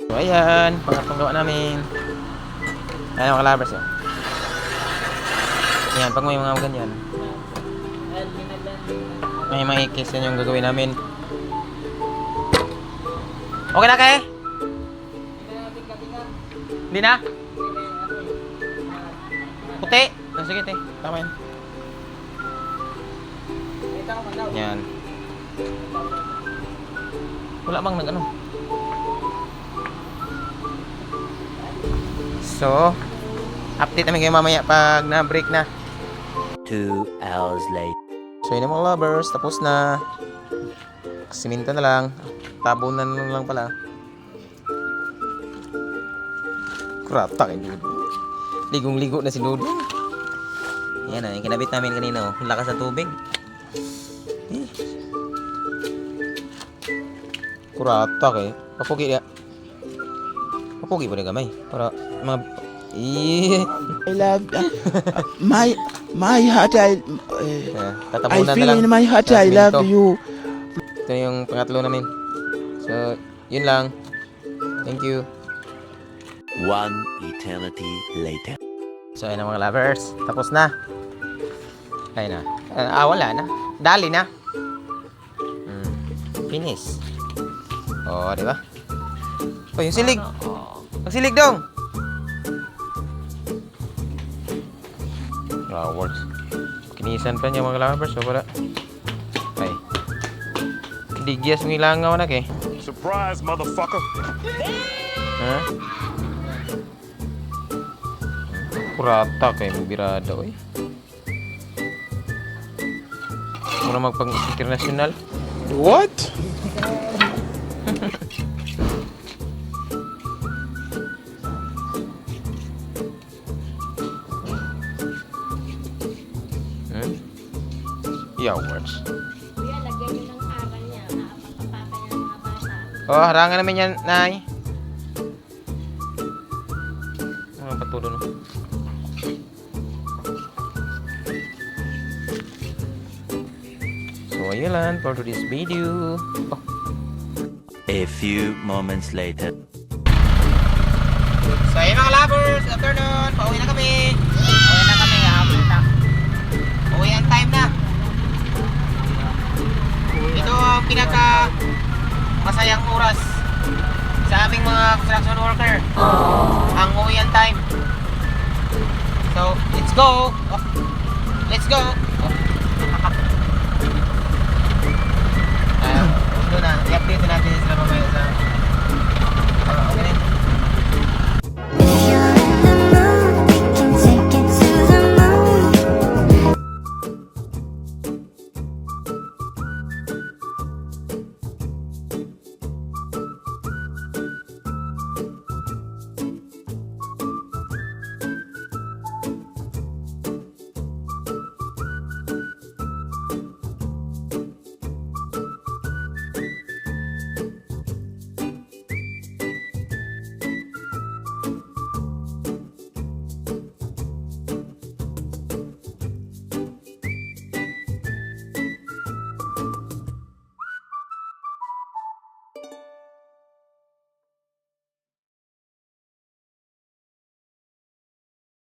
So ayan, pangatlong gawa namin. Ayan mga kalabers oh. Ayan, pag may mga ganyan, may mga ikis yan yung gagawin namin. Okay na kayo? Hindi na? Puti? Sige te, tama yan. Yan. Wala bang nag ano? So, update namin kayo mamaya pag na-break na. 2 hours later. So yun mga lovers, tapos na. Siminto na lang. Tabunan lang pala. Kurata kay Dudong. Ligong-ligo na si Dudong. Yan na, yung kinabit namin kanina. Ang lakas ng tubig. Kurata kay. Papugi ya. Papugi pa na gamay. Para mga... I love my heart. I tatabunan feel na lang in my heart. sa I love siminto. you. Ito yung pangatlo namin. So, yun lang. Thank you. 1 eternity later. So, ayun na mga lovers. Tapos na. Ayun na. Wala na. Dali na. Finish. Oh, di ba? Oh, yung silig. Ang silig dong. Works. Kinisan pa niya mga lovers. So, para. Ay. Digyas ng ilangaw anak eh. Surprise, motherfucker! Ha? Kurata kayo magbirada oy. Muna magpang international. What? Yeah, works. Kuya, lagyan nyo ng aral niya. Nakapagpapaka niya ng mga bata. Oh, harangan namin yan, Nay. Mga patulo no. So, ayun lang for today's video. Oh. A few moments later. So, ayun mga lovers, afternoon, pauwi na kami. Pauwi na kami, hapon na. Pauwi ang time na. Ito ang pinaka masayang oras sa aming mga construction worker. Ang uwian time. So, let's go. Oh. Let's go. Oh. Doon na, i-update natin sila mamaya sa